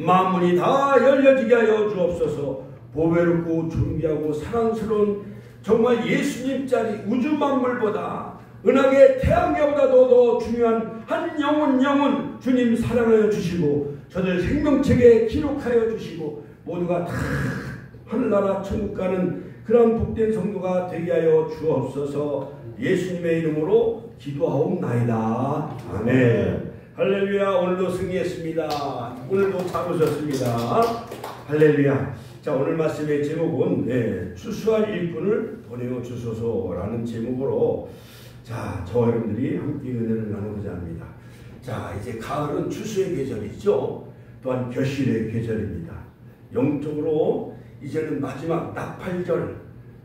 만문이 다 열려지게 하여 주옵소서. 보배롭고 존귀하고 사랑스러운 정말 예수님 자리 우주 만물보다 은하계 태양계보다도 더 중요한 한 영혼 주님 사랑하여 주시고 저들 생명책에 기록하여 주시고 모두가 다 하늘나라 천국 가는 그런 복된 성도가 되게 하여 주옵소서. 예수님의 이름으로 기도하옵나이다. 아멘. 할렐루야. 오늘도 승리했습니다. 오늘도 잡으셨습니다. 할렐루야. 자, 오늘 말씀의 제목은 추수할 일꾼을 보내어 주소서라는 제목으로 자, 저와 여러분들이 함께 은혜를 나누고자 합니다. 자, 이제 가을은 추수의 계절이죠. 또한 결실의 계절입니다. 영적으로 이제는 마지막 나팔절,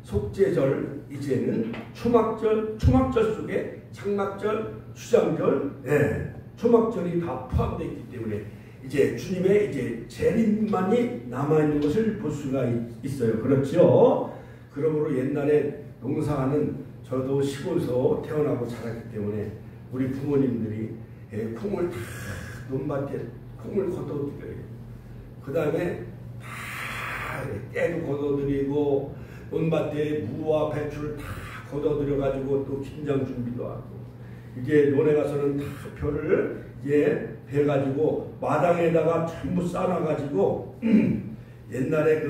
속죄절, 이제는 초막절 속에 장막절, 수장절, 초막절이 다 포함되어 있기 때문에 이제 주님의 이제 재림만이 남아있는 것을 볼 수가 있어요. 그렇죠? 그러므로 옛날에 농사하는 저도 시골에서 태어나고 자랐기 때문에 우리 부모님들이 콩을 다 논밭에 콩을 걷어드려요. 그 다음에 다 깨도 걷어드리고 논밭에 무와 배추를 다 걷어들여가지고 또 김장 준비도 하고 이제 논에 가서는 다 표를 이제 베가지고 마당에다가 전부 쌓아가지고 옛날에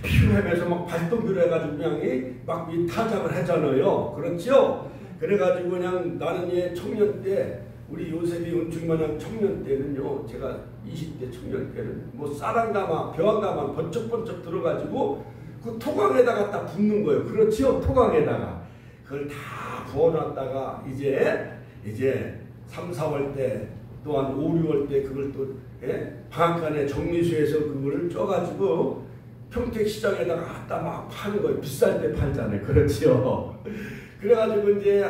피우 하면서 막 발동기로 해가지고 그냥 막 타작을 하잖아요. 그렇죠? 그래가지고 그냥 나는 청년 때 우리 요셉이 은총이만한 청년 때는요, 제가 20대 청년 때는 뭐 쌀한가마 벼한가마 번쩍번쩍 들어가지고 그 토강에다가 딱 붓는 거예요. 그렇죠? 토강에다가 그걸 다 부어놨다가 이제 3, 4월 때 또한 5, 6월 때 그걸 또 방앗간에 정미소에서 그거를 쪄가지고 평택시장에다가 갖다 막 파는 거예요. 비쌀 때 팔잖아요. 그렇죠? 그래가지고 이제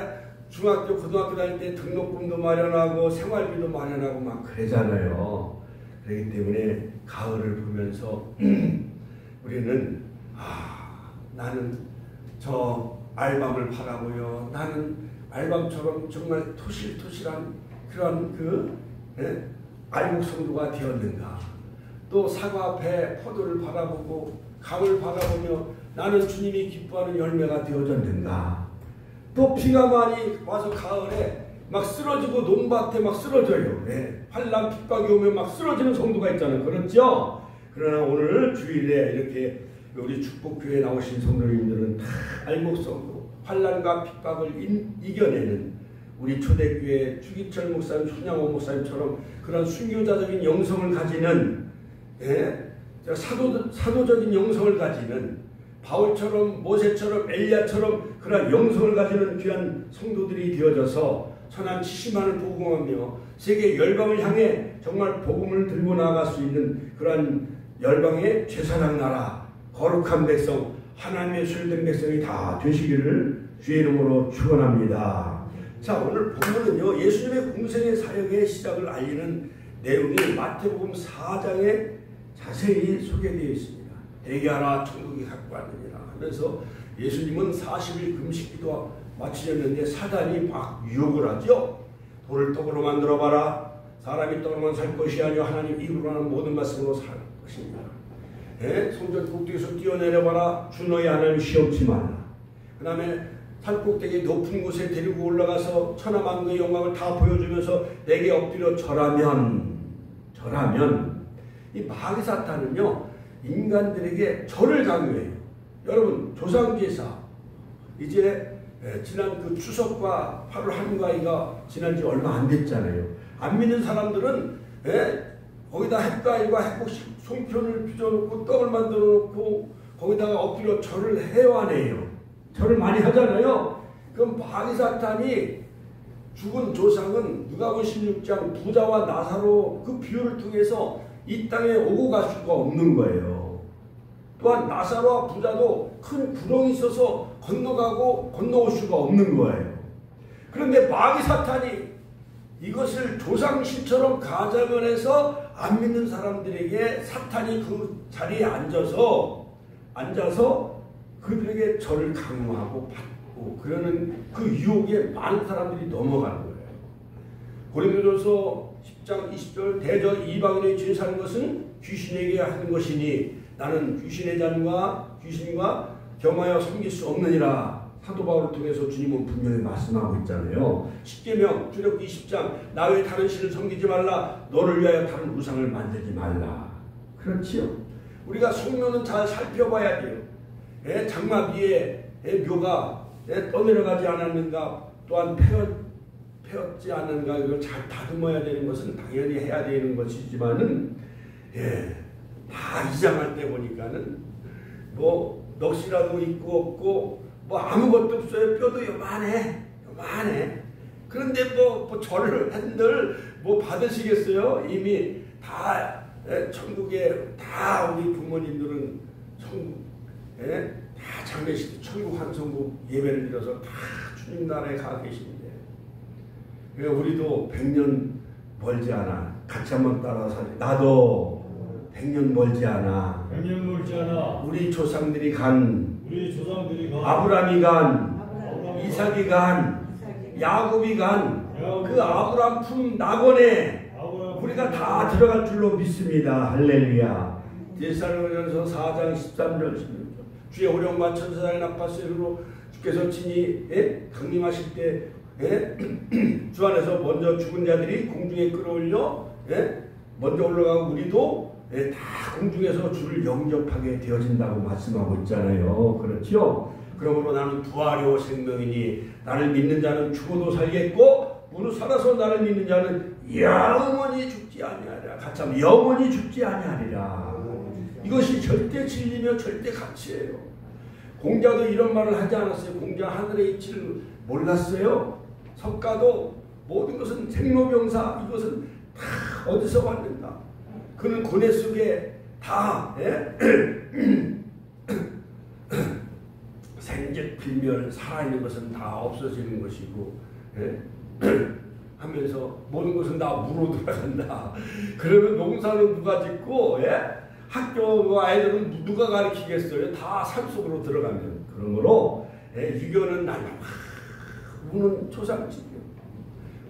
중학교, 고등학교 다닐 때 등록금도 마련하고 생활비도 마련하고 막 그러잖아요. 그렇기 때문에 가을을 보면서 우리는 나는 저 알밤을 바라고요. 나는 알밤처럼 정말 토실토실한 그런 알곡성도가 되었는가. 또 사과 앞에 포도를 바라보고 감을 바라보며 나는 주님이 기뻐하는 열매가 되어졌는가. 또 비가 많이 와서 가을에 막 쓰러지고 논밭에 막 쓰러져요. 환난 핍박이 오면 막 쓰러지는 성도가 있잖아요. 그렇죠? 그러나 오늘 주일에 이렇게 우리 축복교회에 나오신 성도님들은 다 알곡성도 환난과 핍박을 이겨내는 우리 초대교회 주기철 목사님, 손양호 목사님처럼 그런 순교자적인 영성을 가지는 사도적인 영성을 가지는 바울처럼 모세처럼 엘리야처럼 그런 영성을 가지는 귀한 성도들이 되어져서 천한 70만을 복음하며 세계 열방을 향해 정말 복음을 들고 나아갈 수 있는 그러한 열방의 제사장 나라 거룩한 백성 하나님의 소유된 백성이 다 되시기를 주의 이름으로 축원합니다. 자, 오늘 본문은요 예수님의 공생의 사역의 시작을 알리는 내용이 마태복음 4장에 자세히 소개되어 있습니다. 대개하라 천국이 가까웠느니라 하면서 예수님은 40일 금식기도 마치셨는데 사단이 막 유혹을 하죠. 돌을 떡으로 만들어봐라. 사람이 떡으로만 살 것이 아니요 하나님 입으로 하는 모든 말씀으로 살 것입니다. 성전 꼭대기에서 뛰어내려봐라. 주 너희 하나님 시험치 말라. 그 다음에 산꼭대기 높은 곳에 데리고 올라가서 천하만국의 영광을 다 보여주면서 내게 엎드려 절하면 이 마귀 사탄은요 인간들에게 절을 강요해요. 여러분 조상제사 이제 지난 그 추석과 8월 한가위가 지난 지 얼마 안 됐잖아요. 안 믿는 사람들은 거기다 햇과일과 햇곡식 송편을 빚어놓고 떡을 만들어 놓고 거기다가 엎드려 절을 해와내요. 절을 많이 하잖아요. 그럼 마귀 사탄이 죽은 조상은 누가복음 16장 부자와 나사로 그 비유를 통해서 이 땅에 오고 갈 수가 없는 거예요. 또한 나사로와 부자도 큰 구렁이 있어서 건너올 수가 없는 거예요. 그런데 마귀 사탄이 이것을 조상신처럼 가장을 해서 안 믿는 사람들에게 사탄이 그 자리에 앉아서 그들에게 절을 강요하고 받고 그러는 그 유혹에 많은 사람들이 넘어가는 거예요. 고린도전서 10장 20절 대저 이방인의 죄 사는 것은 귀신에게 하는 것이니 나는 귀신의 잔과 귀신과 겸하여 섬길 수 없느니라. 사도 바울을 통해서 주님은 분명히 말씀하고 있잖아요. 십계명 출애굽기 20장 나 외에 다른 신을 섬기지 말라. 너를 위하여 다른 우상을 만들지 말라. 그렇지요. 우리가 성묘는 잘 살펴봐야 돼요. 장막 위에 묘가 떠내려가지 않았는가, 또한 펴었지 않는가, 이걸 잘 다듬어야 되는 것은 당연히 해야 되는 것이지만은 다 이장할 때 보니까는 뭐 넋이라도 있고 없고 뭐 아무것도 없어요. 뼈도 요만해. 그런데 뭐 절을 한들 뭐 받으시겠어요? 이미 다 천국에 다 우리 부모님들은 다 장례식 천국 환송국 예배를 드려서 다 주님 나라에 가 계신데 우리도 100년 멀지 않아. 같이 한번 따라서 나도 100년 멀지 않아. 100년 멀지 않아. 우리 조상들이 간 아브라함이 간 이삭이 간 야곱이 간 그 아브라함 품 낙원에 우리가 다 들어갈 줄로 믿습니다. 할렐루야. 데살로니가서 4장 13절 16절 주의 오령과 천사장의 나팔소리로 주께서 친히 강림하실 때 주 안에서 먼저 죽은 자들이 공중에 끌어올려 먼저 올라가고 우리도 다 공중에서 주를 영접하게 되어진다고 말씀하고 있잖아요. 그렇죠? 그러므로 나는 부활이요 생명이니 나를 믿는 자는 죽어도 살겠고 무릇 살아서 나를 믿는 자는 영원히 죽지 아니하리라. 같이 하면 영원히 죽지 아니하리라. 이것이 절대 진리며 절대 가치예요. 공자도 이런 말을 하지 않았어요. 공자 하늘의 이치를 몰랐어요. 석가도 모든 것은 생로병사, 이것은 다 어디서 왔는가. 그는 고뇌 속에 다 생적필멸 살아있는 것은 다 없어지는 것이고 하면서 모든 것은 다 무로 들어간다. 그러면 농사는 누가 짓고 학교 아이들은 누가 가르치겠어요? 다 산속으로 들어가면. 그러므로 유교는 날마다 우는 초상집이요.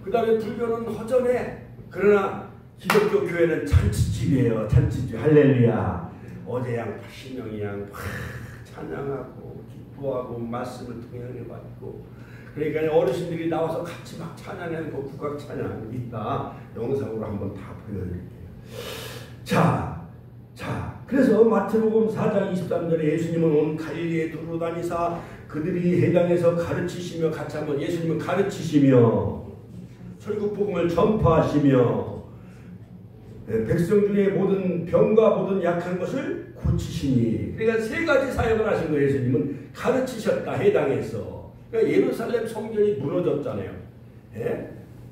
그 다음에 불교는 허전해. 그러나 기독교 교회는 잔치집이에요. 잔치집. 할렐루야. 어제 양 80명이 양 찬양하고 기뻐하고 말씀을 통해 받고, 그러니까 어르신들이 나와서 같이 막 찬양하는 그 국악 찬양 이따 영상으로 한번 다 보여드릴게요. 자, 그래서 마태복음 4장 23절에 예수님은 온 갈릴리에 두루 다니사 그들이 해당해서 가르치시며, 같이 한번 예수님은 가르치시며 천국복음을 전파하시며 백성 중에 모든 병과 모든 약한 것을 고치시니. 그러니까 세 가지 사역을 하신 거예요. 예수님은 가르치셨다. 해당해서. 그러니까 예루살렘 성전이 무너졌잖아요.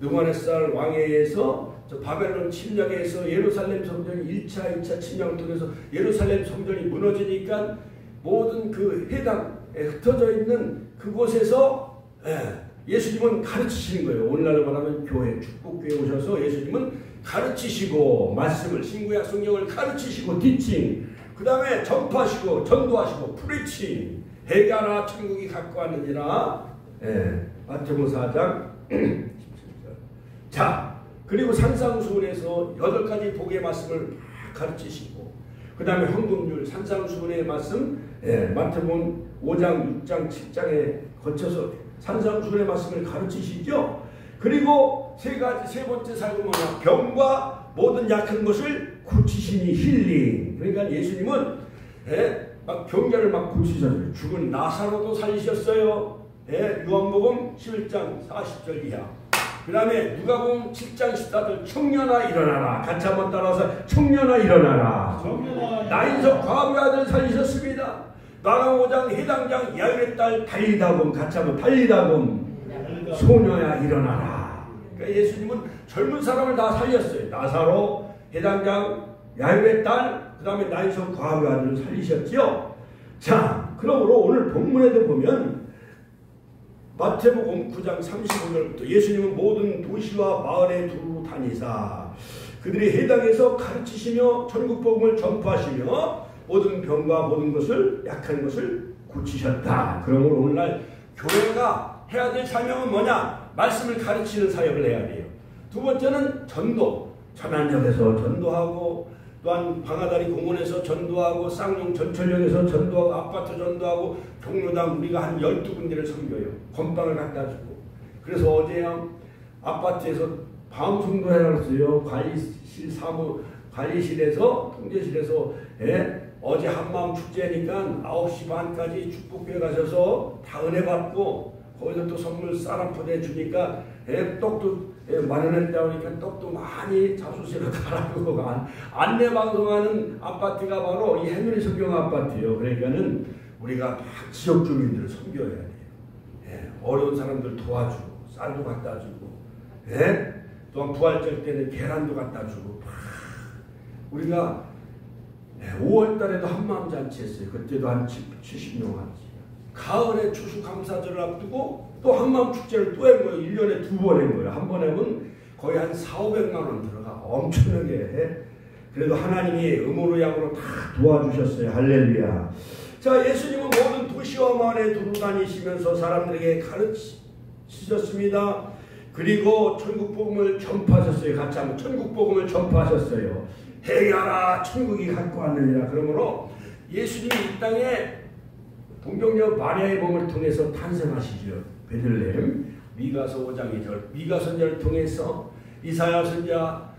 느부갓네살 왕에 의해서 바벨론 침략에서 예루살렘 성전이 1차, 2차 침략을 통해서 예루살렘 성전이 무너지니까 모든 그 해당에 흩어져 있는 그곳에서 예수님은 가르치시는 거예요. 오늘날로 말하면 교회, 축복교회에 오셔서 예수님은 가르치시고 말씀을, 신구약 성경을 가르치시고 티칭, 그 다음에 전파하시고 전도하시고 프리칭, 해가라 천국이 갖고 왔느니라. 마태복음 4장 17절. 자, 그리고 산상수훈에서 8가지 복의 말씀을 가르치시고, 그 다음에 헌금률, 산상수훈의 말씀, 마태복음 5장, 6장, 7장에 거쳐서 산상수훈의 말씀을 가르치시죠. 그리고 세 번째 사역은 뭐냐? 병과 모든 약한 것을 고치시니 힐링. 그러니까 예수님은 막 병자를 막 고치셨어요. 죽은 나사로도 살리셨어요. 요한복음 11장 40절 이하. 그 다음에 누가복음 7장 14절 청년아 일어나라. 같이 한번 따라서 청년아 일어나라. 나인석 과부의 아들 살리셨습니다. 나강 5장 해당장 야일의 딸 달리다곰. 같이 한번 달리다곰. 소녀야 일어나라. 그러니까 예수님은 젊은 사람을 다 살렸어요. 나사로, 해당장, 야일의 딸, 그 다음에 나인석 과부의 아들을 살리셨죠. 자, 그러므로 오늘 본문에도 보면 마태복음 9장 35절부터 예수님은 모든 도시와 마을에 두루 다니사 그들이 해당해서 가르치시며 천국복음을 전파하시며 모든 병과 모든 것을 약한 것을 고치셨다. 그러므로 오늘날 교회가 해야 될 사명은 뭐냐? 말씀을 가르치는 사역을 해야 돼요. 두 번째는 전도. 천안역에서 전도하고 또한 방아다리 공원에서 전도하고 쌍용 전철역에서 전도하고 아파트 전도하고 종로당 우리가 한 12군데를 섬겨요. 건빵을 갖다 주고. 그래서 어제요 아파트에서 방송도 해놨어요. 관리실에서 통제실에서 어제 한마음 축제니까 9시 반까지 축복회 가셔서 다 은혜 받고 거기서 또 선물 쌀한포대 주니까 떡도 마련했다 보니까 떡도 많이 자수시로 달라고 안내 방송하는 아파트가 바로 이 해누리 성경 아파트예요. 그러니까는 우리가 지역 주민들을 섬겨야 돼요. 어려운 사람들 도와주고 쌀도 갖다 주고 또한 부활절 때는 계란도 갖다 주고 우리가 5월 달에도 한마음 잔치 했어요. 그때도 한 70명 왔지. 가을에 추수감사절을 앞두고 또 한마음 축제를 또 한 거예요. 1년에 2번 한 거예요. 한 번 하면 거의 한 4,500만 원 들어가. 엄청나게 해. 그래도 하나님이 음으로 양으로 다 도와주셨어요. 할렐루야. 자, 예수님은 모든 도시와 마을에 두루다니시면서 사람들에게 가르치셨습니다. 그리고 천국복음을 전파하셨어요. 같이 한번 천국복음을 전파하셨어요. 해결하라 천국이 갖고 왔느니라. 그러므로 예수님이 이 땅에 동정녀 마리아의 몸을 통해서 탄생하시죠. 베들레헴 미가서 5장 2절 미가 선지자를 통해서 이사야서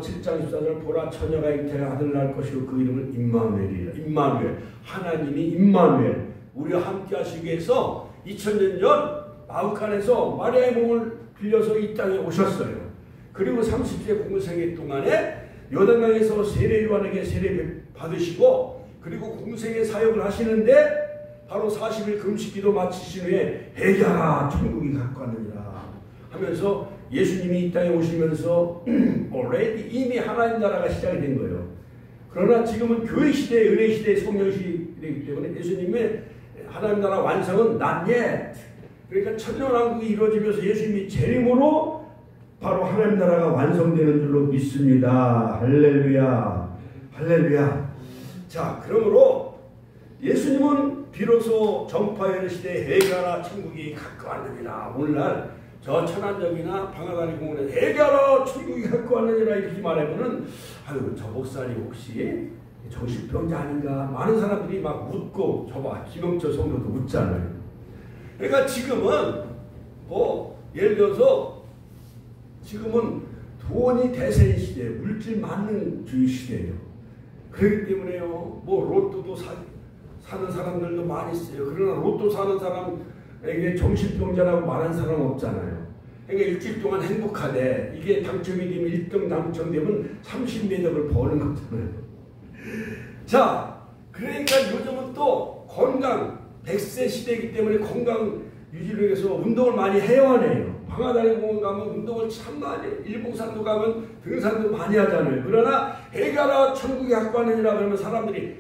7장 14절 보라 처녀가 잉태가 아들 낳을 것이고 그 이름을 임마누엘이라. 임마누엘 하나님이 임마누엘 우리와 함께 하시기 위해서 2000년 전 마우칸에서 마리아의 몸을 빌려서 이 땅에 오셨어요. 그리고 30세 공생애 동안에 요단강에서 세례 요한에게 세례 받으시고 그리고 공생의 사역을 하시는데 바로 40일 금식기도 마치신 후에 회개하라 천국이 갖고 왔느니라 하면서 예수님이 이 땅에 오시면서 이미 하나님 나라가 시작이 된 거예요. 그러나 지금은 교회 시대, 은혜 시대, 성령 시대이기 때문에 예수님의 하나님 나라 완성은 not yet. 그러니까 천년왕국이 이루어지면서 예수님이 재림으로 바로 하나님 나라가 완성되는 줄로 믿습니다. 할렐루야. 할렐루야. 자, 그러므로 예수님은 비로소 전파의 시대에 회개하라 천국이 가까웠느니라. 오늘날 저 천안역이나 방아다리 공원에 회개하라 천국이 가까웠느니라 이렇게 말하면은 아유 저 목사님 혹시 정신병자 아닌가 많은 사람들이 막 웃고 저봐 김영철 성도도 웃잖아요. 그러니까 지금은 예를 들어서 지금은 돈이 대세의 시대, 물질 만능주의 시대예요. 그렇기 때문에요. 로또도 사는 사람들도 많이 있어요. 그러나 로또 사는 사람에게 정신병자라고 말하는 사람 없잖아요. 그러니까 일주일 동안 행복하대. 이게 당첨이 되면 1등 당첨되면 30매력을 버는 거잖아요. 자, 그러니까 요즘은 또 건강 100세 시대이기 때문에 건강 유지를 위해서 운동을 많이 해야 하네요. 방아다리 공원 가면 운동을 참 많이 해요. 일봉산도 가면 등산도 많이 하잖아요. 그러나 해가라 천국이 갖고 왔느니라 그러면 사람들이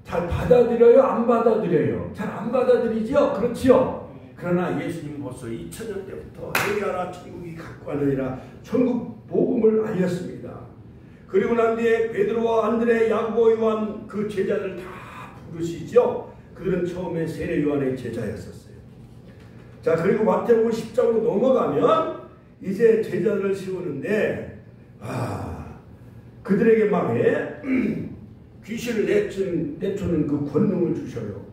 잘 받아들여요? 안 받아들여요? 잘 안 받아들이죠? 그렇지요? 그러나 예수님은 벌써 2000년 때부터 해가라 천국이 갖고 왔느니라 천국 복음을 알렸습니다. 그리고 난 뒤에 베드로와 안드레, 야고보, 요한 그 제자들 다 부르시죠? 그들은 처음에 세례 요한의 제자였었어요. 자, 그리고 마태복음 10장으로 넘어가면 이제 제자들을 세우는데 그들에게 막에 귀신을 내쫓는 그 권능을 주셔요.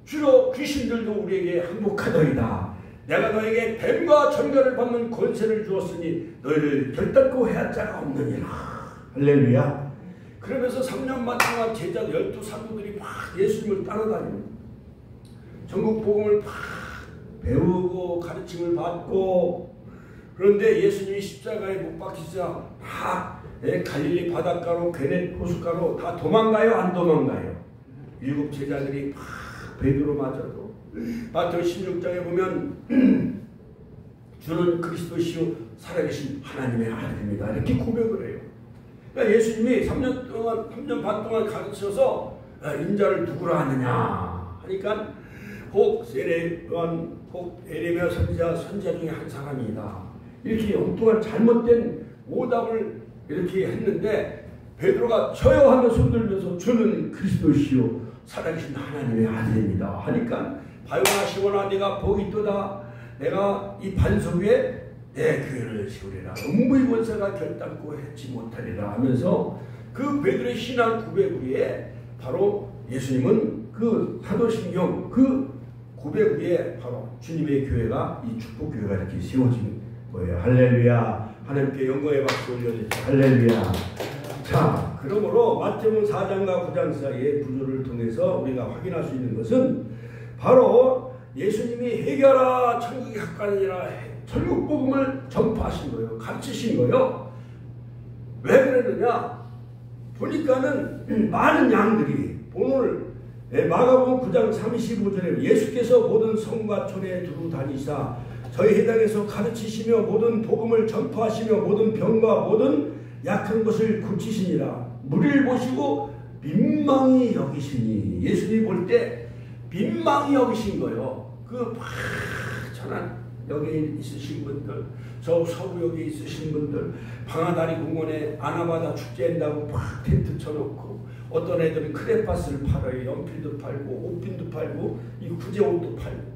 주여 귀신들도 우리에게 항복하더이다. 내가 너에게 뱀과 전갈을 받는 권세를 주었으니 너희를 결단코 해할 자가 없느니라. 할렐루야. 그러면서 3년 반 동안 제자 12사도들이 막 예수님을 따라다니는 전국 복음을 막 배우고 가르침을 받고 그런데 예수님이 십자가에 못 박히자 다 갈릴리 바닷가로 게넷 호숫가로 다 도망가요? 안 도망가요? 7 제자들이 막 베드로마저도 마태복음 16장에 보면 주는 그리스도시요 살아계신 하나님의 아들입니다. 이렇게 고백을 해요. 그러니까 예수님이 3년 반 동안 가르쳐서 인자를 누구라 하느냐 하니까 혹 세례요한, 혹 에레미야 선지자 중에 한 사람이다. 이렇게 엉뚱한 잘못된 오답을 이렇게 했는데 베드로가 저요 하며 손들면서 주는 그리스도시요 살아계신 하나님의 아들입니다 하니까 바요나 시몬아 네가 복이 있도다. 내가 이 반석 위에 내 교회를 세우리라. 음부의 권세가 결단코 했지 못하리라 하면서 그 베드로의 신앙 고백 위에 바로 예수님은 그 사도신경 그 고백 위에 바로 주님의 교회가 이 축복교회가 이렇게 세워진 거예요. 할렐루야. 하나님께 영광의 박수 올려주시죠. 할렐루야. 자, 그러므로 마태복음 4장과 9장 사이의 구조를 통해서 우리가 확인할 수 있는 것은 바로 예수님이 해결하 천국이 가까이니라 천국복음을 전파하신 거예요. 가르치신 거예요. 왜 그랬느냐? 보니까는 많은 양들이 오늘 마가복음 9장 35절에 예수께서 모든 성과 촌에 두루 다니시다 저희 해당에서 가르치시며 모든 복음을 전파하시며 모든 병과 모든 약한 것을 고치시니라. 무리를 보시고 민망히 여기시니 예수님이 볼 때 민망히 여기신 거예요. 그 천안 여기 있으신 분들, 저 서구역에 있으신 분들, 방아다리 공원에 아나바다 축제한다고 막 텐트 쳐놓고 어떤 애들은 크레파스를 팔아요. 연필도 팔고 옷핀도 팔고 이 구제옷도 팔고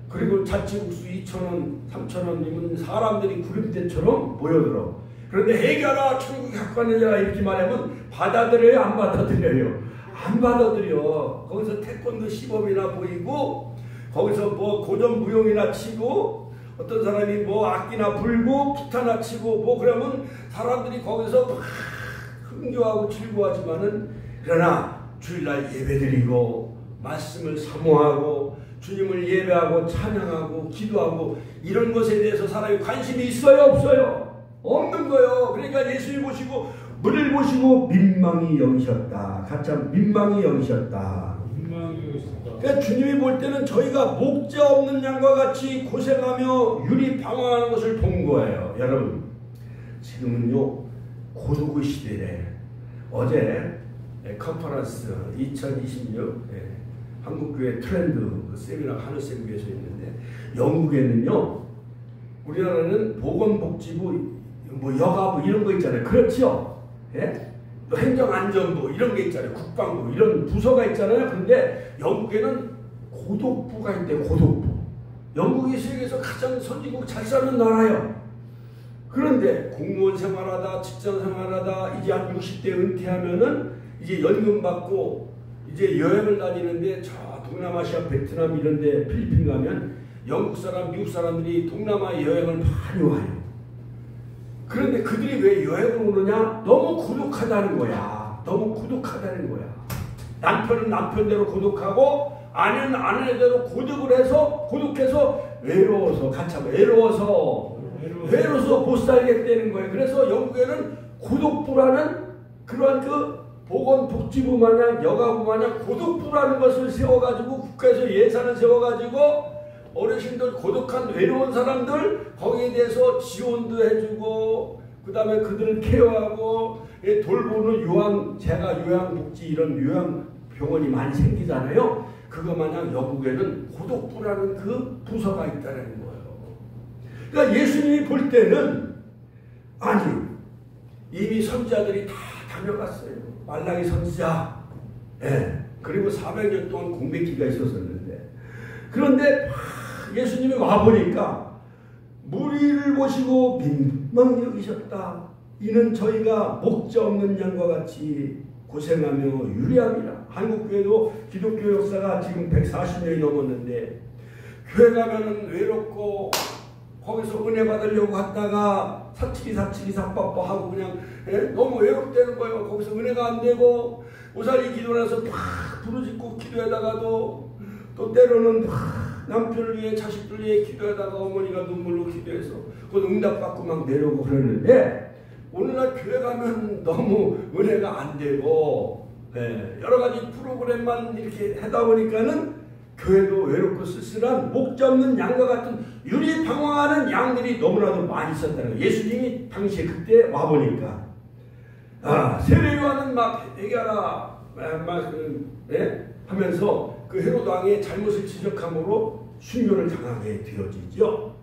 그리고 자취국수 2,000원, 3,000원이면 사람들이 구름대처럼 모여들어. 그런데 해결하 천국이 가까이니라 이렇게 말하면 받아들여요? 안 받아들여요? 안 받아들여. 거기서 태권도 시범이나 보이고 거기서 뭐 고전무용이나 치고 어떤 사람이 뭐 악기나 불고 기타나 치고 뭐 그러면 사람들이 거기서 막 흥겨워하고 즐거워하지만은 그러나 주일날 예배드리고 말씀을 사모하고 주님을 예배하고 찬양하고 기도하고 이런 것에 대해서 사람이 관심이 있어요? 없어요? 없는 거예요. 그러니까 예수님 보시고 무리를 보시고 민망히 여기셨다. 가짜 민망히 여기셨다. 그러니까 주님이 볼 때는 저희가 목자 없는 양과 같이 고생하며 유리 방황하는 것을 본 거예요. 여러분 지금은요 고도구 시대에 어제 컨퍼런스 2026 한국교회 트렌드 그 세미나 하늘세미교에서 있는데 영국에는요 우리나라는 보건복지부 뭐 여가부 이런 거 있잖아요. 그렇죠? 예? 또 행정안전부 이런 게 있잖아요. 국방부 이런 부서가 있잖아요. 그런데 영국에는 고독부가 있대요. 고독부. 영국이 세계에서 가장 선진국 잘 사는 나라예요. 그런데 공무원 생활하다 직장 생활하다 이제 한 60대 은퇴하면은 이제 연금 받고 이제 여행을 다니는데 저 동남아시아 베트남 이런데 필리핀 가면 영국 사람 미국 사람들이 동남아 여행을 많이 와요. 그런데 그들이 왜 여행을 오느냐? 너무 고독하다는 거야. 너무 고독하다는 거야. 남편은 남편대로 고독하고 아내는 아내대로 고독해서 외로워서 같이 하면 외로워서 못 살겠다는 거예요. 그래서 영국에는 고독부라는 그러한 그 보건복지부 마냥 여가부 마냥 고독부라는 것을 세워가지고 국가에서 예산을 세워가지고 어르신들 고독한 외로운 사람들 거기에 대해서 지원도 해주고 그 다음에 그들을 케어하고 돌보는 요양복지 이런 요양병원이 많이 생기잖아요. 그거 마냥 영국에는 고독부라는 그 부서가 있다는 거예요. 그러니까 예수님이 볼 때는 아니 이미 선지자들이 다 다녀갔어요. 말라기 선지자 그리고 400년 동안 공백기가 있었었는데 그런데 예수님이 와보니까 무리를 보시고 민망히 여기셨다. 이는 저희가 목자 없는 양과 같이 고생하며 유리함이라. 한국교회도 기독교 역사가 지금 140년이 넘었는데 교회 가면은 외롭고 거기서 은혜 받으려고 갔다가 사치기 삭바하고 그냥 너무 외롭다는 거예요. 거기서 은혜가 안 되고 오살이 기도해서 팍 부르짖고 기도하다가도 또 때로는 남편을 위해 자식들 위해 기도하다가 어머니가 눈물로 기도해서 그건 응답받고 막 내려오고 그러는데 오늘날 교회 가면 너무 은혜가 안 되고 여러 가지 프로그램만 이렇게 하다 보니까는 교회도 외롭고 쓸쓸한 목자 없는 양과 같은 유리 방황하는 양들이 너무나도 많이 있었다는 거예요. 예수님이 당시에 그때 와보니까 세례 요한은 막 얘기하라 하면서 그 헤로드 왕의 잘못을 지적함으로 순교를 당하게 되어지죠.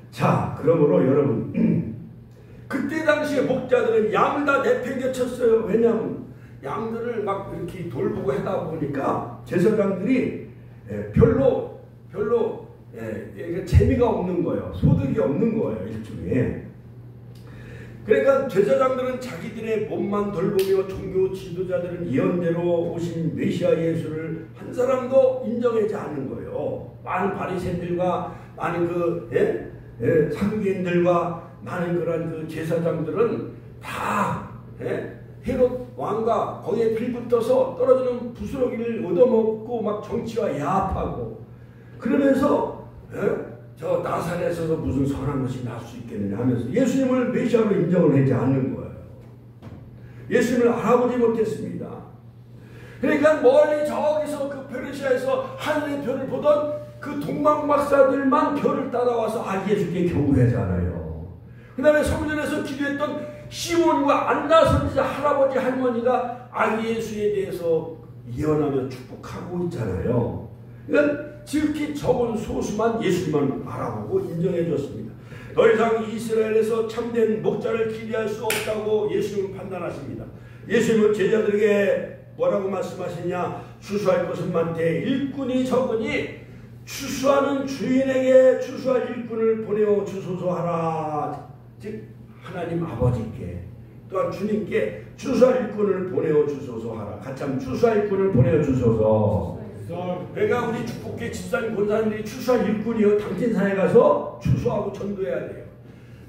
자, 그러므로 여러분 그때 당시에 목자들은 양을 다 내팽개쳤어요. 왜냐하면 양들을 막 이렇게 돌보고 하다 보니까 제사장들이 별로 재미가 없는 거예요. 소득이 없는 거예요. 일종의. 그러니까 제사장들은 자기들의 몸만 돌보며 종교 지도자들은 예언대로 오신 메시아 예수를 한 사람도 인정하지 않는 거예요. 많은 바리새인들과 많은 사두개인들과 많은 그런 그 제사장들은 다 헤롯 왕과 거기에 빌붙어서 떨어지는 부스러기를 얻어먹고 막 정치와 야합하고 그러면서 저 나사렛에서 무슨 선한 것이 날 수 있겠느냐 하면서 예수님을 메시아로 인정을 하지 않는 거예요. 예수님을 알아보지 못했습니다. 그러니까 멀리 저기서 그 페르시아에서 하늘의 별을 보던 그 동방박사들만 별을 따라와서 예수께 경배하잖아요. 그 다음에 성전에서 기도했던 시몬과 안나 선지자 할아버지 할머니가 아기 예수에 대해서 예언하며 축복하고 있잖아요. 그러니까 지극히 적은 소수만 예수님만 알아보고 인정해 줬습니다. 더 이상 이스라엘에서 참된 목자를 기대할 수 없다고 예수님은 판단하십니다. 예수님은 제자들에게 뭐라고 말씀하시냐? 추수할 것은 많되 일꾼이 적으니 추수하는 주인에게 추수할 일꾼을 보내어 주소서 하라. 즉 하나님 아버지께 또한 주님께 추수할 일꾼을 보내어 주소서 하라. 같이 한번 추수할 일꾼을 보내어 주소서. 그러니까 우리 축복계 집사님 권사님들이 추수할 일꾼이요. 당진산에 가서 추수하고 전도해야 돼요.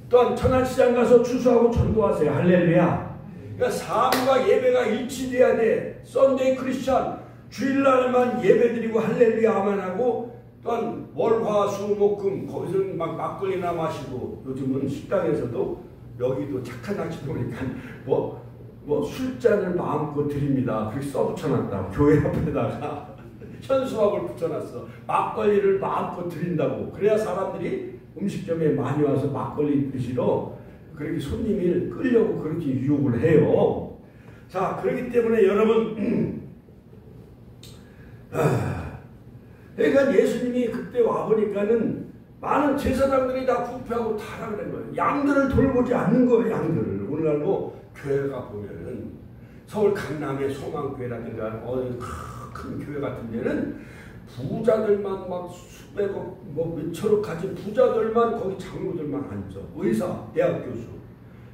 또한 천안시장 가서 추수하고 전도하세요. 할렐루야. 그러니까 삶과 예배가 일치돼야 돼. 썬데이 크리스천 주일날만 예배드리고 할렐루야 하만 하고 또한 월화수목금 거기서는 막 막걸리나 마시고 요즘은 식당에서도 여기도 착한 낚시 보니까 뭐 술잔을 마음껏 드립니다. 그렇게 써붙여놨다. 교회 앞에다가 현수막을 붙여놨어. 막걸리를 마음껏 드린다고. 그래야 사람들이 음식점에 많이 와서 막걸리 드시러 그렇게 손님이 끌려고 그렇게 유혹을 해요. 자, 그렇기 때문에 여러분 그러니까 예수님이 그때 와보니까는 많은 제사장들이 다 부패하고 타락을 한 거예요. 양들을 돌보지 않는 거예요. 양들을. 오늘날도 교회가 보면은 서울 강남의 소망교회라든가 큰 교회 같은 데는 부자들만 막 수백억 몇천억 가진 부자들만 거기 장로들만 앉아. 의사, 대학 교수.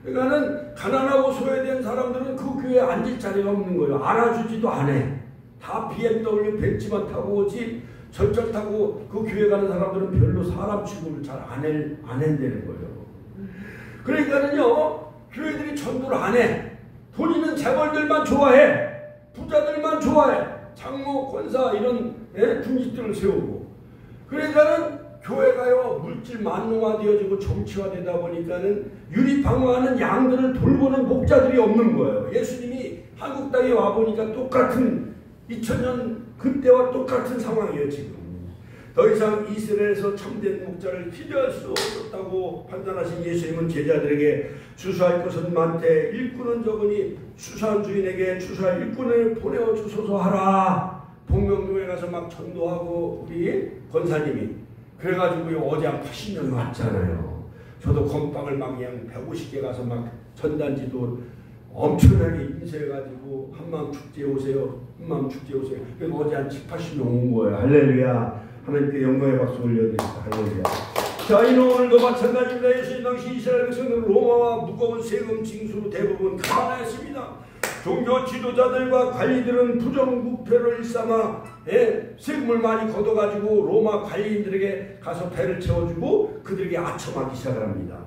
그러니까는 가난하고 소외된 사람들은 그 교회에 앉을 자리가 없는 거예요. 알아주지도 않아. 다 BMW 벤츠만 타고 오지 절절 타고 그 교회 가는 사람들은 별로 사람 취급을 잘 안 한다는 거예요. 그러니까는요, 교회들이 전도를 안 해. 돈 있는 재벌들만 좋아해. 부자들만 좋아해. 장로, 권사 이런 중직들을 세우고. 그러니까는 교회가요 물질 만능화되어지고 정치화되다 보니까는 유리방어하는 양들을 돌보는 목자들이 없는 거예요. 예수님이 한국 땅에 와 보니까 똑같은 2000년 그때와 똑같은 상황이에요. 지금 더 이상 이스라엘에서 참된 목자를 기대할 수 없었다고 판단하신 예수님은 제자들에게 추수할 것은 많되 일꾼은 적으니 추수한 주인에게 추수할 일꾼을 보내어 주소서 하라. 복명동에 가서 막 전도하고 우리 권사님이 그래가지고 어제 한 80명 왔잖아요. 저도 건빵을 막 그냥 150개 가서 막 전단지도 엄청나게 인쇄해가지고 한마음 축제에 오세요. 한마음 축제에 오세요. 그래서 어제 한 70-80명 온 거예요. 할렐루야. 하나님께 영광의 박수 올려드립니다. 할렐루야. 자, 이는 오늘도 마찬가지입니다. 예수님 당시 이스라엘 백성들은 로마와 무거운 세금 징수로 대부분 가난했습니다. 종교 지도자들과 관리들은 부정부패를 일삼아 세금을 많이 걷어가지고 로마 관리인들에게 가서 배를 채워주고 그들에게 아첨하기 시작을 합니다.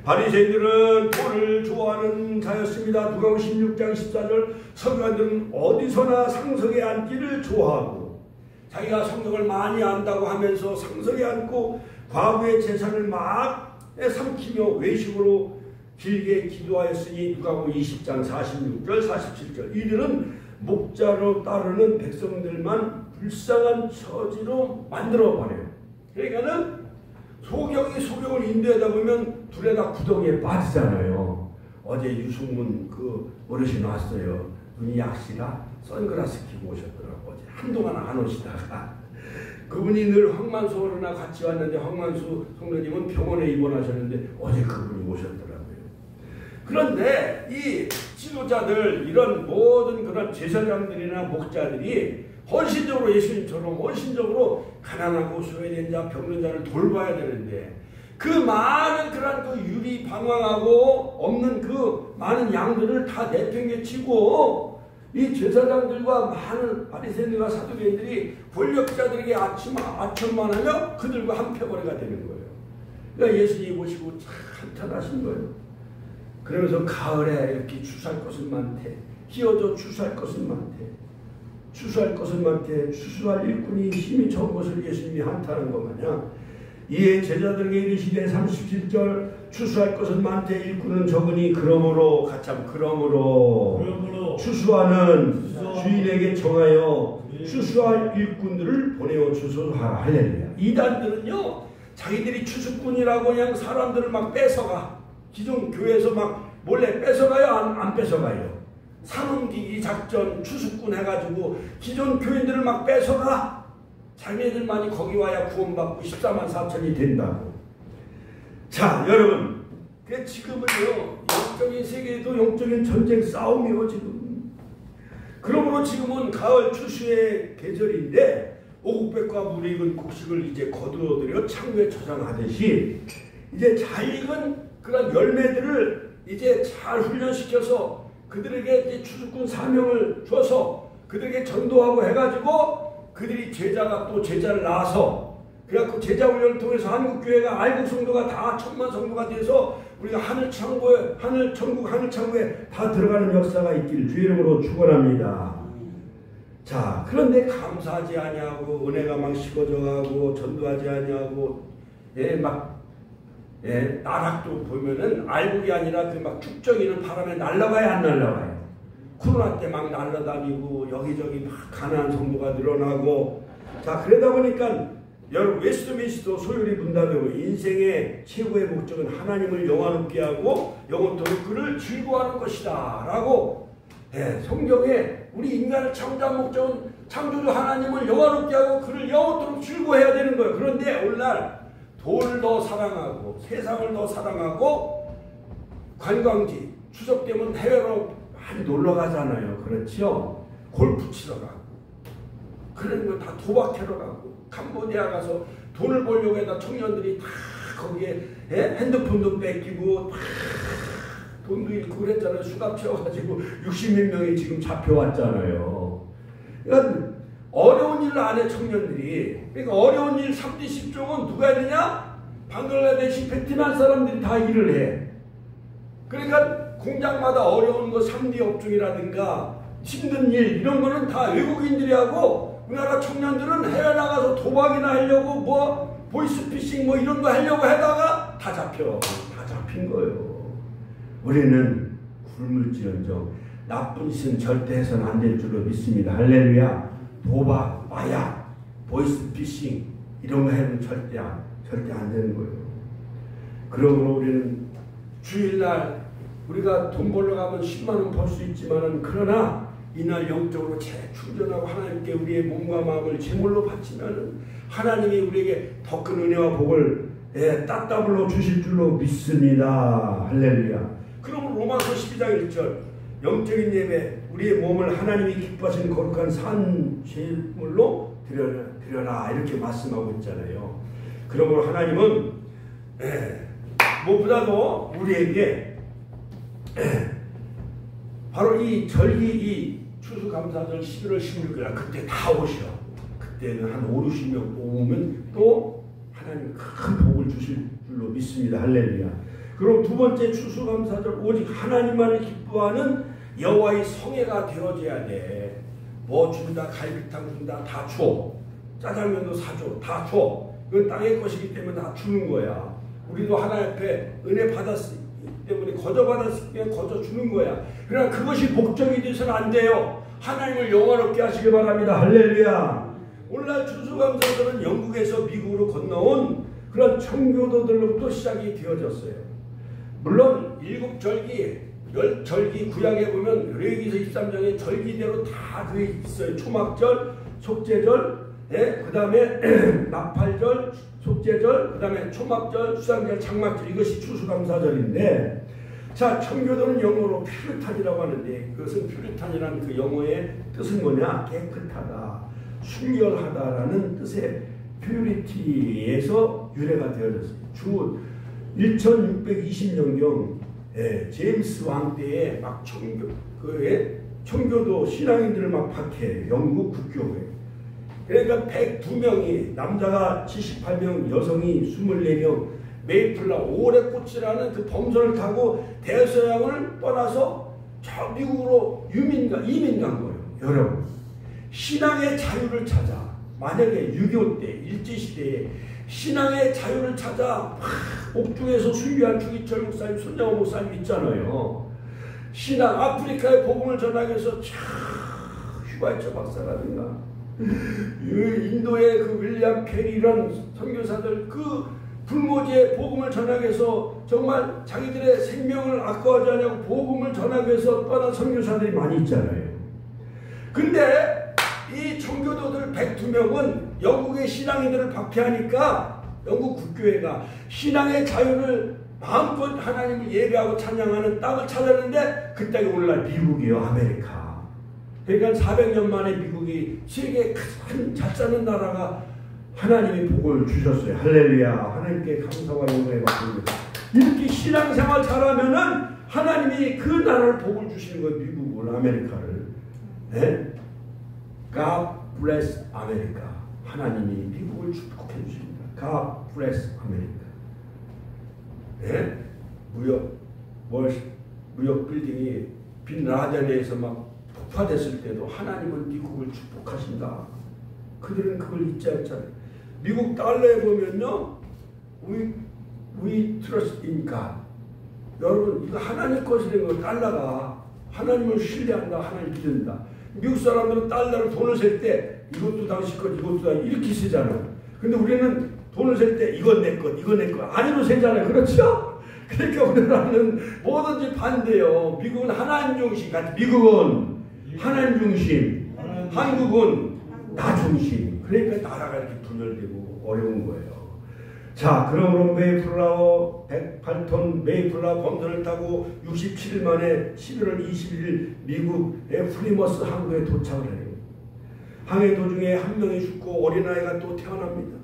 바리새인들은 돈을 좋아하는 자였습니다. 누가복음 16장 14절 서기관들은 어디서나 상석에 앉기를 좋아하고 자기가 성경을 많이 안다고 하면서 상석에 앉고 과부의 재산을 막 삼키며 외식으로 길게 기도하였으니 누가복음 20장 46절 47절 이들은 목자로 따르는 백성들만 불쌍한 처지로 만들어버려요. 그러니까는 소경이 소경을 인도하다 보면 둘에 다 구덩이에 빠지잖아요. 어제 유승문 그 어르신 왔어요. 눈이 약시가 선글라스 끼고 오셨더라고요. 어제 한동안 안 오시다가 그분이 늘 황만수 어른과 같이 왔는데 황만수 성도님은 병원에 입원하셨는데 어제 그분이 오셨더라고요. 그런데 이 지도자들 이런 모든 그런 제사장들이나 목자들이 헌신적으로 예수님처럼 헌신적으로 가난하고 소외된 자, 병든 자를 돌봐야 되는데 그 많은 그런 그 유리 방황하고 없는 그 많은 양들을 다 내팽개치고 이 제사장들과 많은 바리새인들과 사두개인들이 권력자들에게 아첨만 하며 그들과 한패거리가 되는 거예요. 그러니까 예수님이 보시고 참 한탄하신 거예요. 그러면서 가을에 이렇게 추수할 것은 많대. 끼어져 추수할 것은 많대. 추수할 것은 많대. 추수할 일꾼이 힘이 적은 것을 예수님이 한탄한 것 마냥 이에 제자들에게 이르시되 37절 추수할 것은 많대 일꾼은 적으니 그러므로 가참 그러므로 추수하는 주인에게 정하여 추수할 일꾼들을 보내어 주소하라. 할렐루야. 이단들은요 자기들이 추수꾼이라고 그냥 사람들을 막 뺏어가. 기존 교회에서 막 몰래 뺏어가요? 안 뺏어가요? 삼음기기 작전 추수꾼 해가지고 기존 교인들을 막 뺏어가. 자기네들만이 거기 와야 구원받고 14만 4천이 된다고. 자 여러분 지금은요 영적인 세계에도 영적인 전쟁 싸움이요 지금. 그러므로 지금은 가을 추수의 계절인데 오곡백과 물이 익은 곡식을 이제 거두어들여 창고에 저장하듯이 이제 잘 익은 그런 열매들을 이제 잘 훈련시켜서 그들에게 이제 추수꾼 사명을 줘서 그들에게 전도하고 해가지고 그들이 제자가 또 제자를 낳아서 그래갖고 제자 훈련을 통해서 한국교회가 알곡 성도가 다 천만 성도가 돼서 우리가 하늘천국에 다 들어가는 역사가 있기를 주의 이름으로 축원합니다. 자 그런데 감사하지 아니하고 은혜가 막 식어져가고 전도하지 아니하고 나락도 보면은 알곡이 아니라 그 막 축적이는 바람에 날아가요 안 날아가요? 코로나 때 막 날아다니고 여기저기 막 가난한 성도가 늘어나고 자 그러다 보니까 여러분 웨스트민스터 소요리 문답이고 인생의 최고의 목적은 하나님을 영화롭게 하고 영원토록 그를 즐거워하는 것이다 라고 성경에 우리 인간을 창조한 목적은 창조주 하나님을 영화롭게 하고 그를 영원토록 즐거워해야 되는 거예요. 그런데 오늘날 돈을 더 사랑하고 세상을 더 사랑하고 관광지 추석 때면 해외로 많이 놀러 가잖아요. 그렇죠? 골프 치러 가고 그런 거 다 도박하러 가고 캄보디아 가서 돈을 벌려고 해다 청년들이 다 거기에 핸드폰도 뺏기고 다 돈도 잃고 그랬잖아요. 수갑 채워가지고 60몇 명이 지금 잡혀왔잖아요. 그러니까 어려운 일을 안 해 청년들이. 그러니까 어려운 일 3대 10종은 누가 해야 되냐? 방글라데시 베트남 사람들이 다 일을 해. 그러니까 공장마다 어려운 거 3D 업종이라든가 힘든 일 이런 거는 다 외국인들이 하고 우리나라 청년들은 해외 나가서 도박이나 하려고 뭐 보이스피싱 뭐 이런 거 하려고 하다가 다 잡힌 거예요. 우리는 굶을지언정 나쁜 짓은 절대 해서는 안 될 줄로 믿습니다. 할렐루야. 도박, 마약, 보이스피싱 이런 거 해는 절대 안 되는 거예요. 그러므로 우리는 주일날 우리가 돈 벌러 가면 10만 원 벌 수 있지만은 그러나 이날 영적으로 재충전하고 하나님께 우리의 몸과 마음을 제물로 바치면은 하나님이 우리에게 더 큰 은혜와 복을 따따블로 주실 줄로 믿습니다. 할렐루야. 그러면 로마서 12장 1절 영적인 예배 우리의 몸을 하나님이 기뻐하시는 거룩한 산 제물로 드려라 이렇게 말씀하고 있잖아요. 그러므로 하나님은 무엇보다도 우리에게 바로 이 절기 이 추수감사절 11월 16일 그때 다 오셔. 그때는 한 5, 60명 오면 또 하나님 큰 복을 주실 줄로 믿습니다. 할렐루야. 그럼 두 번째 추수감사절 오직 하나님만을 기뻐하는 여호와의 성회가 되어져야 돼. 뭐 준다, 갈비탕 준다, 다 줘. 짜장면도 사줘, 다 줘. 그건 땅의 것이기 때문에 다 주는 거야. 우리도 하나님 앞에 은혜 받았기 때문에 거저받았기 때문에 거저 주는 거야. 그러나 그것이 목적이 돼서는 안 돼요. 하나님을 영화롭게 하시기 바랍니다. 할렐루야. 오늘날 추수감사절은 영국에서 미국으로 건너온 그런 청교도들로부터 시작이 되어졌어요. 물론 7절기, 10절기 구약에 보면 레위기서 23장에 절기대로 다 그게 있어요. 초막절, 속죄절, 그 다음에 나팔절, 속죄절, 그 다음에 초막절, 수상절, 장막절 이것이 추수감사절인데 자, 청교도는 영어로 퓨리탄이라고 하는데 그것은 퓨리탄이라는 그 영어의 뜻은 뭐냐? 깨끗하다, 순결하다라는 뜻의 퓨리티에서 유래가 되어졌어요. 주 1620년경 제임스 왕 때에 막 청교도 신앙인들을 막 박해, 영국 국교회. 그러니까 102명이, 남자가 78명, 여성이 24명, 메이플라 오래꽃이라는 그 범선을 타고 대서양을 떠나서 저 미국으로 이민 간 거예요. 여러분, 신앙의 자유를 찾아, 만약에 6.25 때, 일제시대에 신앙의 자유를 찾아 옥중에서 순교한 주기철 목사님, 손장호 목사님 있잖아요. 신앙, 아프리카의 복음을 전하기 위해서 휴가이처 박사라든가 인도의 그 윌리엄 캐리 이런 선교사들, 그 불모지의 복음을 전하기 위해서 정말 자기들의 생명을 아까워하지 않냐고 복음을 전하기 위해서 떠난 선교사들이 많이 있잖아요. 근데 이 청교도들 102명은 영국의 신앙인들을 박해하니까 영국 국교회가 신앙의 자유를 마음껏 하나님을 예배하고 찬양하는 땅을 찾았는데 그 땅이 오늘날 미국이요, 아메리카. 그러니까 400년 만에 미국이 세계에 큰 잘 사는 나라가 하나님이 복을 주셨어요. 할렐루야. 하나님께 감사와 영광을 받습니다. 이렇게 신앙생활 잘하면은 하나님이 그 나라를 복을 주시는 거예요. 미국을, 아메리카를. 네? God bless America. 하나님이 미국을 축복해 주십니다. God bless America. 네? 무역 빌딩이 빈 라덴에서 막 폭파됐을 때도 하나님은 미국을 축복하신다. 그들은 그걸 잊지 않잖아요. 미국 달러에 보면요, we trust in God. 여러분, 이거 하나님 것이라는 거, 달러가 하나님을 신뢰한다, 하나님 믿는다. 미국 사람들은 달러를 돈을 셀 때 이것도 당신 것, 이것도 당신 이렇게 쓰잖아요. 근데 우리는 돈을 셀 때 이건 내 것, 이건 내 것 아니로 세잖아요. 그렇죠? 그러니까 우리나라는 뭐든지 반대요. 미국은 하나님 중심 같아. 미국은 하나님 중심, 한국은 나 중심. 그러니까 나라가 이렇게 분열되고 어려운 거예요. 자, 그러므로 메이플라워 108톤 메이플라워 범선을 타고 67일 만에 11월 21일 미국의 플리머스 항구에 도착을 해요. 항해 도중에 한 명이 죽고 어린아이가 또 태어납니다.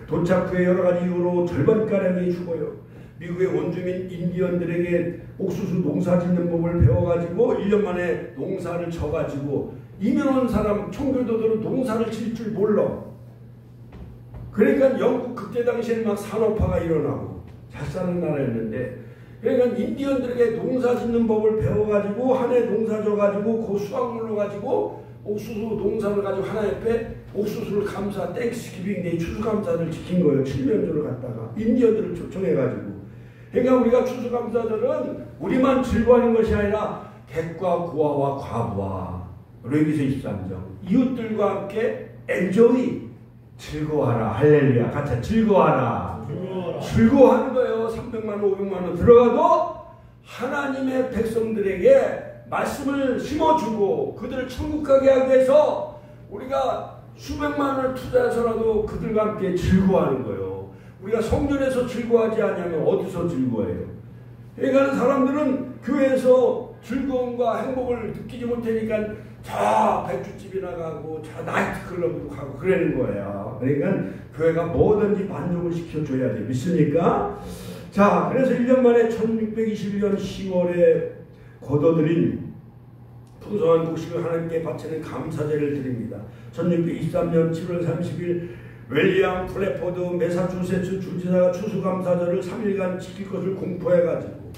도착 후에 여러 가지 이유로 절반가량이 죽어요. 미국의 원주민 인디언들에게 옥수수 농사 짓는 법을 배워가지고 1년 만에 농사를 져가지고 이민 온 사람 청교도들은 농사를 질 줄 몰라. 그러니까 영국 그때 당시에는 막 산업화가 일어나고 잘 사는 나라였는데, 그러니까 인디언들에게 농사 짓는 법을 배워가지고 한 해 농사 져가지고 그 수확물로 가지고 옥수수 농사를 가지고 하나 옆에 옥수수를 감사 땡스기빙 데이 추수감사를 지킨 거예요. 7년조를 갖다가 인디언들을 초청해가지고. 그러니까 우리가 추수감사절은 우리만 즐거워하는 것이 아니라 객과 구아와 과부와 레위기서 23장 이웃들과 함께 엔조이 즐거워하라. 할렐루야. 같이 즐거워하라. 즐거워하는 거예요. 300만 원 500만 원 들어가도 하나님의 백성들에게 말씀을 심어주고 그들을 천국 가게 하기 위해서 우리가 수백만 원을 투자해서라도 그들과 함께 즐거워하는 거예요. 우리가 성전에서 즐거워하지 않으면 어디서 즐거워해요? 그러니까 사람들은 교회에서 즐거움과 행복을 느끼지 못하니까 저 백주집이나 가고 저 나이트클럽으로 가고 그러는 거예요. 그러니까 교회가 뭐든지 만족을 시켜줘야 돼. 믿습니까? 자, 그래서 1년 만에 1621년 10월에 거둬들인 풍성한 곡식을 하나님께 바치는 감사제를 드립니다. 1623년 7월 30일 윌리엄 플래포드 매사추세츠 주지사가 추수감사절을 3일간 지킬 것을 공포해가지고,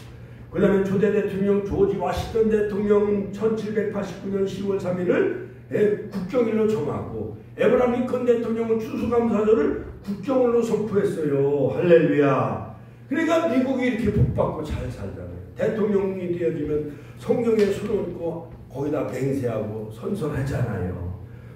그 다음에 초대 대통령 조지 워싱턴 대통령은 1789년 10월 3일을 국경일로 정하고, 에브라함 링컨 대통령은 추수감사절을 국경일로 선포했어요. 할렐루야. 그러니까 미국이 이렇게 복받고 잘 살잖아요. 대통령이 되어지면 성경에 손을 얹고 거기다 맹세하고 선선하잖아요.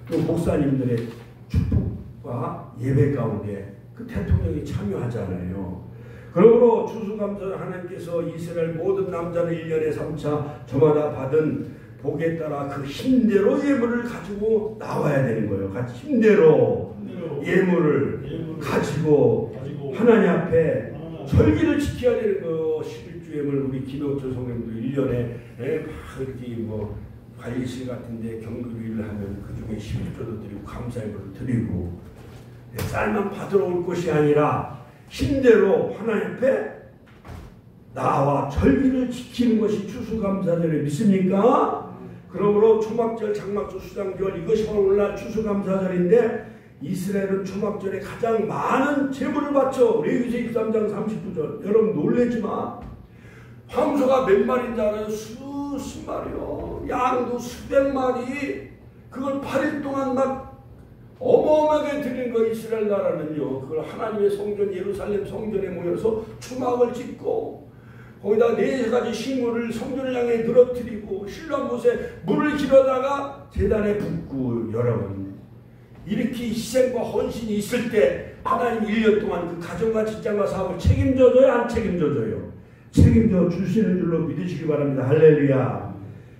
또 목사님들의 축복과 예배 가운데 그 대통령이 참여하잖아요. 그러므로 추수감사를 하나님께서 이스라엘 모든 남자는 1년에 3차 저마다 받은 복에 따라 그 힘대로 예물을 가지고 나와야 되는 거예요. 같이 힘대로 예물을 가지고 하나님 앞에 절기를 지켜야 되는 거예요. 11조 일주임을 우리 김영철 성령도 1년에 막 이렇게 뭐 관리실 같은데 경비로 일을 하면 그 중에 11조도 드리고 감사예물을 드리고 쌀만 받으러 올 것이 아니라 힘대로 하나님 앞에 나와 절기를 지키는 것이 추수감사절에 믿습니까? 그러므로 초막절, 장막절, 수장절 이것이 바로 오늘날 추수감사절인데 이스라엘은 초막절에 가장 많은 제물을 바쳐. 레위기서 23장 39절. 여러분 놀라지 마. 황소가 몇 마리인 줄 알아요? 수십 마리요. 양도 수백 마리. 그걸 8일 동안 막 어마어마하게 드린 거 이스라엘 나라는요. 그걸 하나님의 성전 예루살렘 성전에 모여서 초막을 짓고 거기다 4가지 식물을 성전을 향해 늘어뜨리고 신랑 못에 물을 길어다가 제단에 붓고 여러분 이렇게 희생과 헌신이 있을 때 하나님 1년 동안 그 가정과 직장과 사업을 책임져줘요? 안 책임져줘요? 책임져 주시는 줄로 믿으시기 바랍니다. 할렐루야.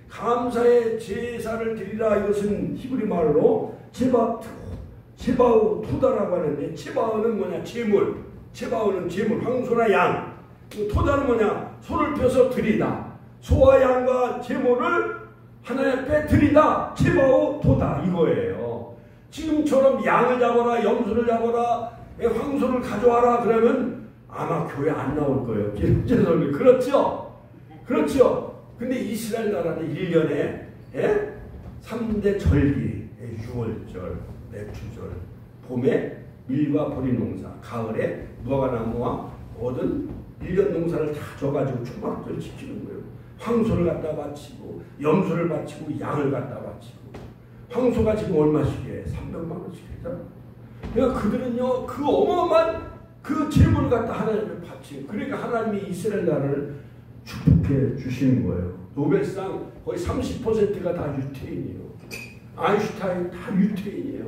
감사의 제사를 드리라. 이것은 히브리 말로 제바우 토다라고 하는데 제바우는 뭐냐? 제물. 제바우는 제물. 황소나 양. 토다는 뭐냐? 소를 펴서 드리다. 소와 양과 제물을 하나님 앞에 드리다. 제바우 토다 이거예요. 지금처럼 양을 잡아라, 염소를 잡아라, 황소를 가져와라 그러면 아마 교회 안 나올 거예요. 그렇죠? 그렇죠? 근데 이스라엘 나라는 1년에 3대 절기, 6월절, 맥주절, 봄에 밀과 보리 농사, 가을에 무화과나무와 모든 1년 농사를 다 줘가지고 초막절 지키는 거예요. 황소를 갖다 바치고 염소를 바치고 양을 갖다 바치고 황소가 지금 얼마씩 해? 300만 원씩 해잖아. 그러니까 그들은요 그 어마어마한 그 재물을 갖다 하나님께 바치고 그러니까 하나님이 이스라엘 나라를 축복해 주시는 거예요. 노벨상 거의 30%가 다 유태인이에요. 아인슈타인 다 유태인이에요.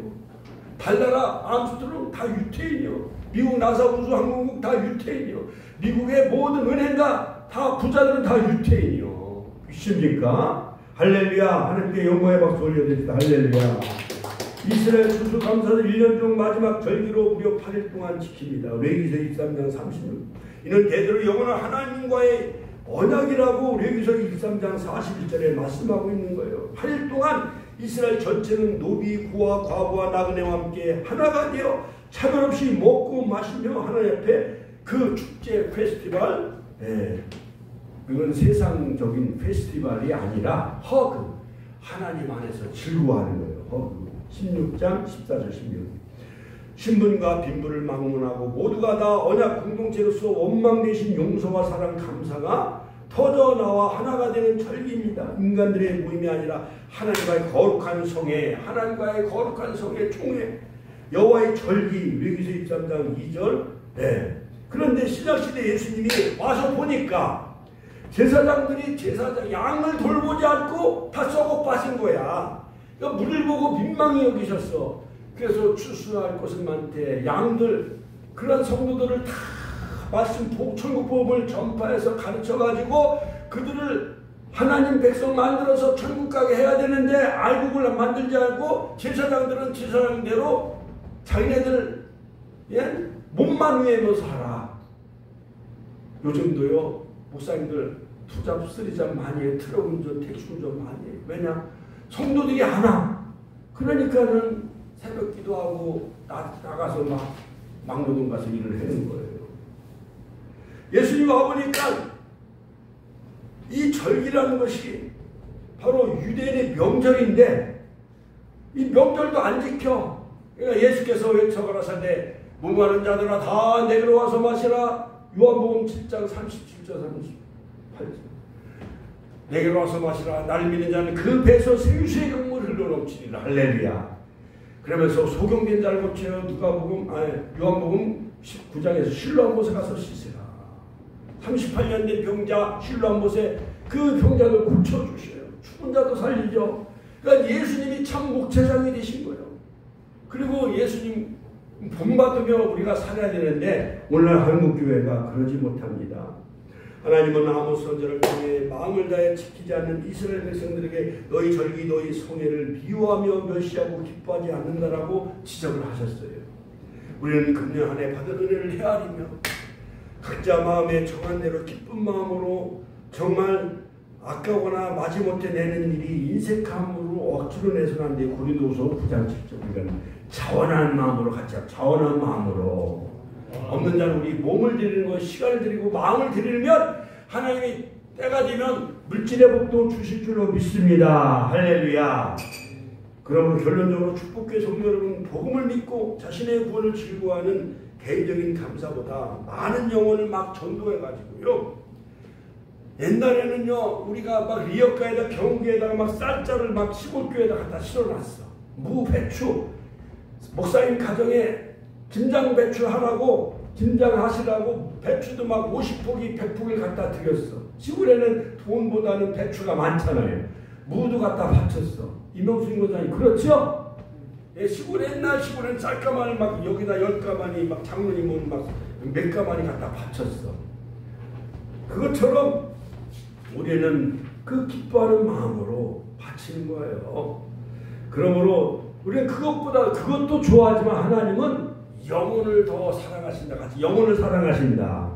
발라라 암스트롱 다 유태인이에요. 미국 나사 우주항공국 다 유태인이에요. 미국의 모든 은행가 다 부자들은 다 유태인이요. 믿습니까? 할렐루야. 하나님께 영광의 박수 올려드립니다. 할렐루야. 이스라엘 추수감사절 1년 중 마지막 절기로 무려 8일 동안 지킵니다. 레위기서 23장 36. 이는 대대로 영원한 하나님과의 언약이라고 레위기서 23장 41절에 말씀하고 있는 거예요. 8일 동안 이스라엘 전체는 노비, 구와, 과부와 나그네와 함께 하나가 되어 차별 없이 먹고 마시며 하나님 앞에 그 축제 페스티벌 이건 세상적인 페스티벌이 아니라 허그 하나님 안에서 즐거워하는 거예요. 허그 16장 14절 16 신분과 빈부를 막론하고 모두가 다 언약 공동체로서 원망 대신 용서와 사랑 감사가 터져나와 하나가 되는 절기입니다. 인간들의 모임이 아니라 하나님과의 거룩한 성회 하나님과의 거룩한 성회 총회 여호와의 절기 레위기서 23장 2절 그런데 신약시대 예수님이 와서 보니까 제사장들이 양을 돌보지 않고 다 썩어 빠진 거야. 그러니까 물을 보고 민망히 여기셨어. 그래서 추수할 것은 많대. 양들 그런 성도들을 다 말씀 천국복음을 전파해서 가르쳐가지고 그들을 하나님 백성 만들어서 천국 가게 해야 되는데 알곡을 만들지 않고 제사장들은 제사장대로 자기네들 몸만 위해서 살아. 요즘도요 목사님들 투잡, 쓰리잡 많이 해. 트럭 운전, 택시 운전 많이 해. 왜냐? 성도들이 안 와. 그러니까는 새벽 기도하고 나가서 막 막노동 가서 일을 하는 거예요. 예수님 와보니까 이 절기라는 것이 바로 유대인의 명절인데 이 명절도 안 지켜. 그러니까 예수께서 외쳐가라사대 무마른 자들아 다 내게로 와서 마시라. 요한복음 7장 37절 38절 내게로 와서 마시라. 날 믿는 자는 그 배에서 생수의 강물 흘러넘치리라. 할렐루야. 그러면서 소경된 자를 고쳐 요한복음 19장에서 실로암 못에 가서 씻으라. 38년 된 병자 실로암 못에 그 병자를 고쳐주셔요. 죽은 자도 살리죠. 그러니까 예수님이 참 목자장이 되신 거예요. 그리고 예수님 본받으며 우리가 살아야 되는데 오늘날 한국교회가 그러지 못합니다. 하나님은 아모스 선지자를 통해 마음을 다해 지키지 않는 이스라엘 백성들에게 너희 절기 너희 성회를 비유하며 멸시하고 기뻐하지 않는다라고 지적을 하셨어요. 우리는 금년 한 해 받은 은혜를 헤아리며 각자 마음에 정한 대로 기쁜 마음으로 정말 아까거나 마지못해 내는 일이 인색함으로 억지로 내서는 안 돼. 고린도후서 9장 7절 우리가 자원한 마음으로 갖자. 자원한 마음으로. 없는 자는 우리 몸을 드리는 것, 시간을 드리고 마음을 드리면 하나님이 때가 되면 물질의 복도 주실 줄로 믿습니다. 할렐루야. 그러므로 결론적으로 축복교회 성도 여러분, 복음을 믿고 자신의 구원을 즐거워하는 개인적인 감사보다 많은 영혼을 막 전도해가지고요. 옛날에는요, 우리가 막 리어카에다 경운기에다가 막 쌀자를 막 시골교회에다 갖다 실어놨어. 무, 배추, 목사님 가정에 김장 배추 하라고, 김장 하시라고 배추도 막 50포기, 100포기를 갖다 드렸어. 시골에는 돈보다는 배추가 많잖아요. 무도 갖다 바쳤어. 이명수 인고장이 그렇죠? 예, 옛날 시골에는 쌀가마를 막 여기다 10가마니 막 장로님은 막 몇 가마니 갖다 바쳤어. 그것처럼 우리는 그 기뻐하는 마음으로 바치는 거예요. 그러므로 우리는 그것보다 그것도 좋아하지만 하나님은 영혼을 더 사랑하신다. 같이 영혼을 사랑하신다.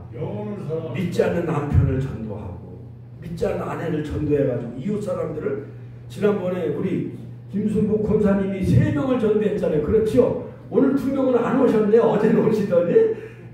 믿지 않는 남편을 전도하고 믿지 않는 아내를 전도해가지고 이웃 사람들을 지난번에 우리 김순복 권사님이 3명을 전도했잖아요. 그렇죠? 오늘 2명은 안 오셨네. 어제는 오시더니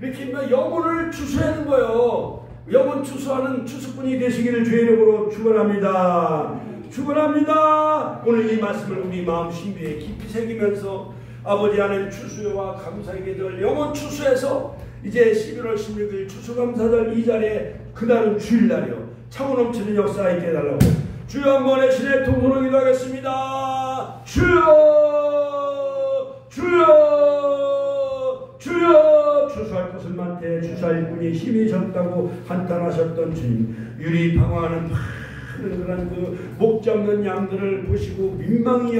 이렇게 영혼을 추수하는 거예요. 영혼 추수하는 추수꾼이 되시기를 주의 이름으로 축원합니다. 축원합니다. 오늘 이 말씀을 우리 마음 심비에 깊이 새기면서 아버지 하나님 추수와 감사의 계절 영혼 추수해서 이제 11월 16일 추수감사절 이 자리에 그날은 주일날이요. 차고 넘치는 역사 있게 해달라고 주여 한번 의 신의 통로로 기도하겠습니다. 주여 주여 주여 추수할 것은 많되 추수할 분이 힘이 적다고 한탄하셨던 주님, 유리 방황하는 많은 그런 그 목 잡는 양들을 보시고 민망히